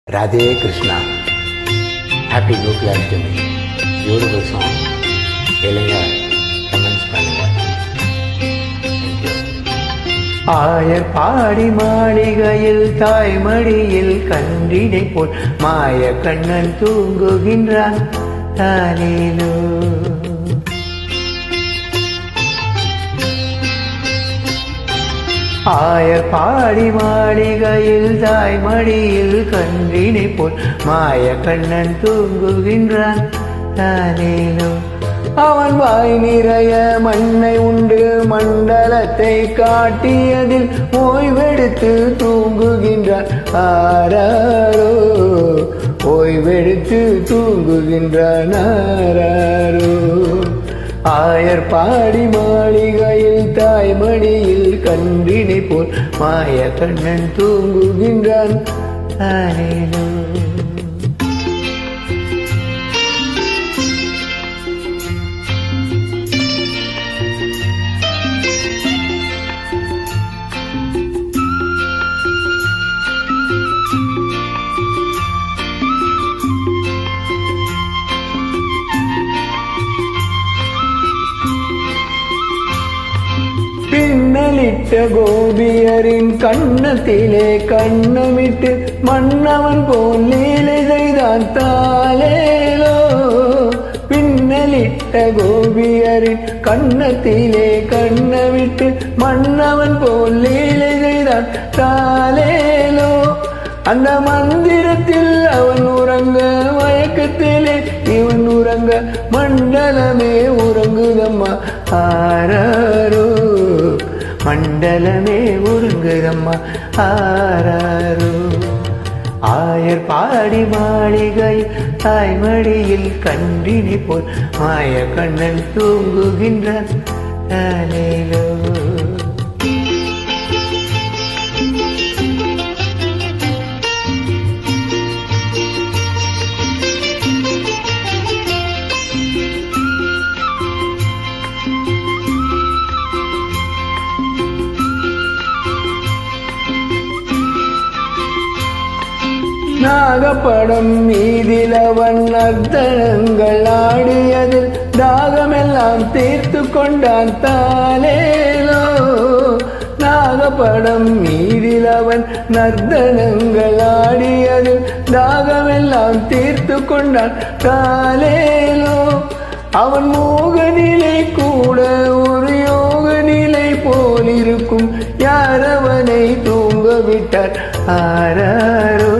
Radhe Krishna. Happy Gokulashtami. Beautiful song. கேளுங்க, comments பண்ணுங்க. ஆயர் பாடி மாளிகையில் தாய்மடியில் கன்றினை போல் மாய கண்ணன் தூங்குகின்றான் தானேலோ. ஆயர் பாடி மாளிகையில் தாய்மடியில் கன்றினை போல் மாய கண்ணன் தூங்குகின்றான் தானேலோ. அவன் வாய் நிறைய மண்ணை உண்டு மண்டலத்தை காட்டியதில் ஓய்வெடுத்து தூங்குகின்றான் ஆராரோ. ஓய்வெடுத்து தூங்குகின்றான் ஆராரோ. ஆயர் பாடி மாளிகையில் தாய்மடியில் கன்றினை போல் மாய கண்ணன் தூங்குகின்றான் தானேலோ. பின்னலிட்ட கோபியரின் கண்ணத்திலே கண்ணமிட்டு மன்னவன் போல் லீலை செய்தான் தாலேலோ. பின்னலிட்ட கோபியரின் கண்ணத்திலே கண்ணமிட்டு மன்னவன் போல் லீலை செய்தான் தாலேலோ. அந்த மந்திரத்தில் அவன் உறங்க மயக்கத்திலே இவன் உறங்க மண்டலமே உறங்குதம்மா ஆராரோ. மண்டலமே உறங்குதம்மா ஆராரோ. ஆயர் பாடி மாளிகை தாய்மடியில் கன்றினை போல் மாய கண்ணன் தூங்குகின்றான் தானேலோ. நாகப்படம் மீதில் அவன் நர்த்தனங்கள் ஆடியதில் தாகமெல்லாம் தீர்த்து கொண்டான் தாலேலோ. நாகப்படம் மீதில் அவன் நர்த்தனங்கள் ஆடியதில் தாகமெல்லாம் தீர்த்து கொண்டான் தாலேலோ. அவன் மோக நிலை கூட ஒரு யோக நிலை போல் இருக்கும். யாரவனை தூங்க விட்டார் ஆராரோ.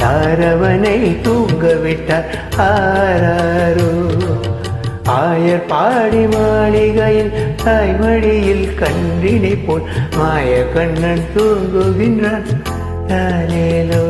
யாரவனை தூங்க விட்டார் ஆராரோ. ஆயர் பாடி மாளிகையில் தாய்மடியில் கன்றினை போல் மாய கண்ணன் தூங்குகின்றான் தானேலோ.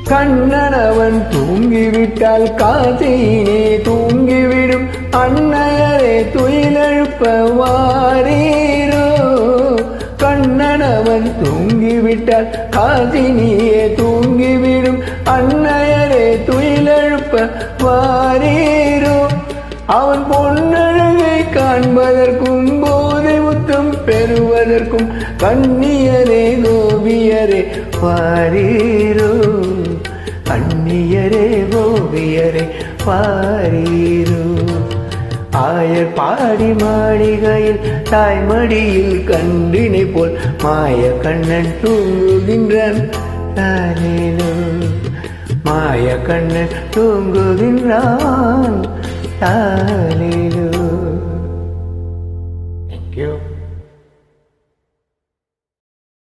கண்ணனவன் தூங்கிவிட்டால் காசியினே தூங்கிவிடும். அன்னையரே துயிலெழுப்ப வாரீரோ. கண்ணனவன் தூங்கிவிட்டால் காசினியே தூங்கிவிடும். அன்னையரே துயிலெழுப்ப வாரீரோ. அவன் பொன்னழகை காண்பதற்கும் போதை முத்தம் பெறுவதற்கும் கண்ணியரே கோபியரே வாரீரோ. கண்ணியரே கோபியரே வாரீரோ. ஆயர் பாடி மாளிகையில் தாய்மடியில் கன்றினை போல் மாய கண்ணன் தூங்குகின்றான் தானேலோ. மாய கண்ணன் தூங்குகின்றான் தானேலோ. Thank you.